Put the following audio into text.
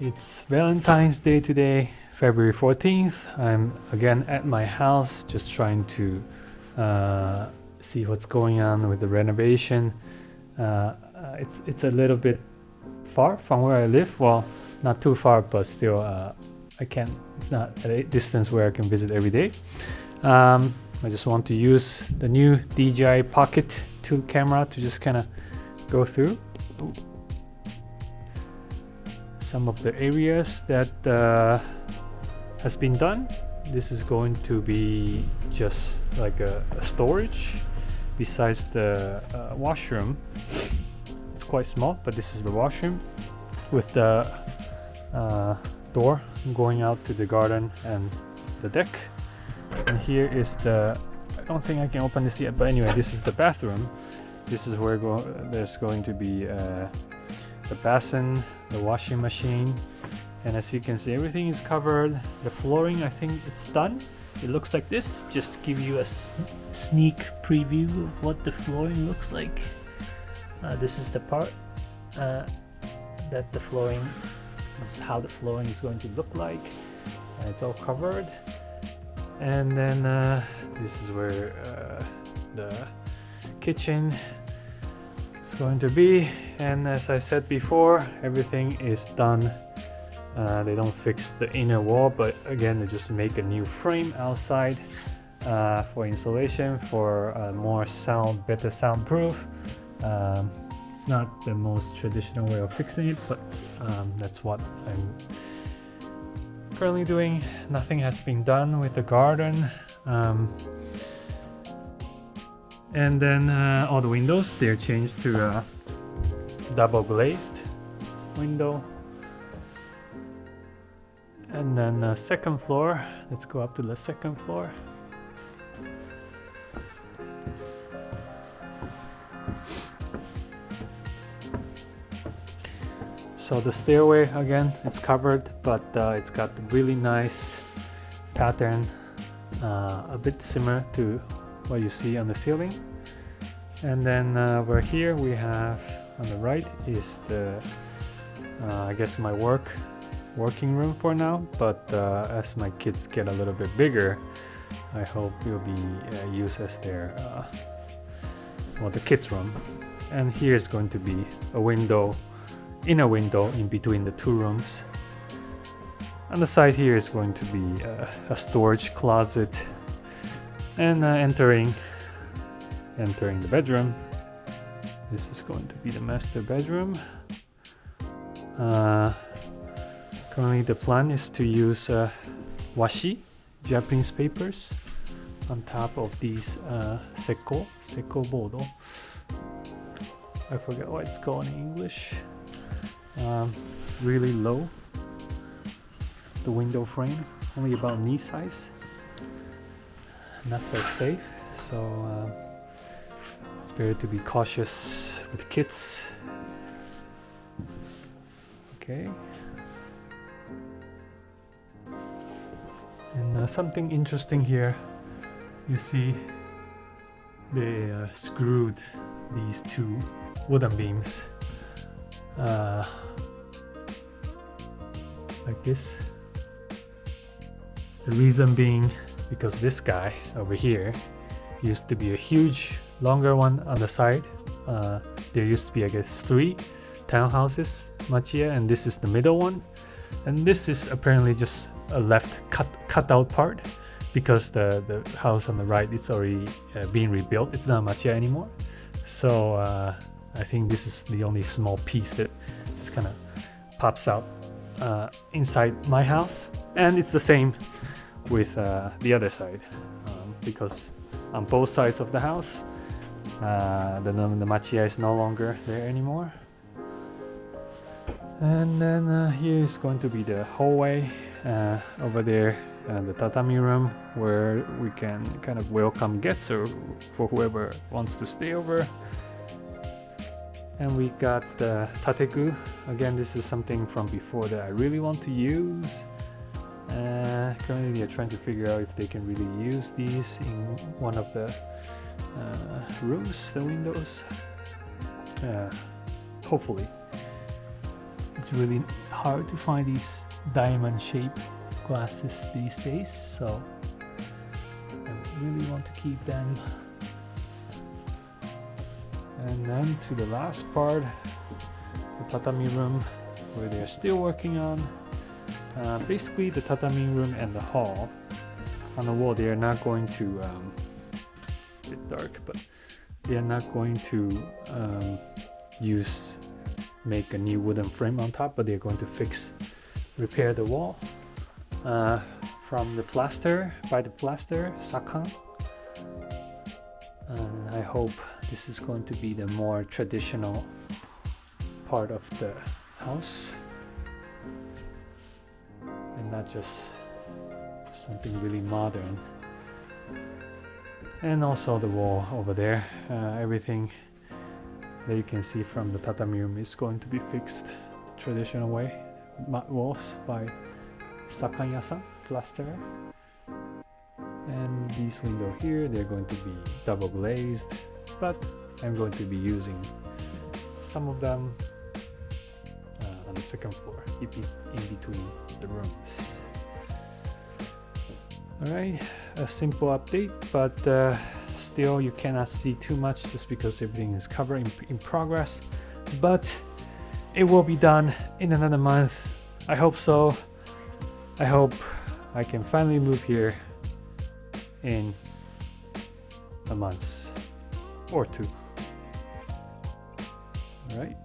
It's Valentine's Day today, February 14th. I'm again at my house just trying to see what's going on with the renovation. It's a little bit far from where I live. Well, not too far, but still it's not at a distance where I can visit every day. I just want to use the new DJI Pocket 2 camera to just kind of go through some of the areas that has been done. This is going to be just like a storage besides the washroom. It's quite small, but this is the washroom with the door going out to the garden and the deck. And here is I don't think I can open this yet, but anyway, this is the bathroom. This is where there's going to be the basin, the washing machine, and as you can see, everything is covered. The flooring, I think it's done. It looks like this. Just give you a sneak preview of what the flooring looks like. This is the part that the flooring, this is how the flooring is going to look like. It's all covered. And then this is where the kitchen is going to be. And as I said before, everything is done. They don't fix the inner wall, but again, they just make a new frame outside for insulation, for more better soundproof. It's not the most traditional way of fixing it, but that's what I'm currently doing. Nothing has been done with the garden. And then all the windows, they're changed to double glazed window. And then second floor, let's go up to the second floor. So the stairway, again, it's covered, but it's got really nice pattern, a bit similar to what you see on the ceiling. And then over here we have, on the right is the I guess my working room for now, but as my kids get a little bit bigger, I hope it will be used as their the kids room. And here is going to be a window, inner window in between the two rooms. On the side here is going to be a storage closet. And entering the bedroom, this is going to be the master bedroom. Currently the plan is to use washi, Japanese papers, on top of these seko board. I forget what it's called in English. Really low, the window frame, only about knee size. Not so safe, so it's better to be cautious with kids. Okay. And something interesting here, you see they screwed these two wooden beams like this. The reason being because this guy over here used to be a huge, longer one on the side. There used to be, I guess, 3 townhouses, kyo-machiya, and this is the middle one. And this is apparently just a left cut out part because the house on the right is already being rebuilt. It's not kyo-machiya anymore. So I think this is the only small piece that just kind of pops out inside my house. And it's the same with the other side, because on both sides of the house the kyo-machiya is no longer there anymore. And then here is going to be the hallway, over there the tatami room where we can kind of welcome guests or for whoever wants to stay over. And we got the tateku. Again, this is something from before that I really want to use. Currently they're trying to figure out if they can really use these in one of the rooms, the windows. Hopefully. It's really hard to find these diamond shaped glasses these days, so I really want to keep them. And then to the last part, the tatami room, where they're still working on. Basically the tatami room and the hall, on the wall they are not going to, a bit dark, but they are not going to make a new wooden frame on top, but they're going to repair the wall from the plaster, by the plaster, sakan. And I hope this is going to be the more traditional part of the house and not just something really modern. And also the wall over there, everything that you can see from the tatami room is going to be fixed the traditional way, matte walls by sakan-yasan, plasterer. And these windows here, they're going to be double glazed, but I'm going to be using some of them on the second floor, in between the rooms. Alright, a simple update, but still you cannot see too much just because everything is covered in progress. But it will be done in another month. I hope so. I hope I can finally move here in a month or two. Alright.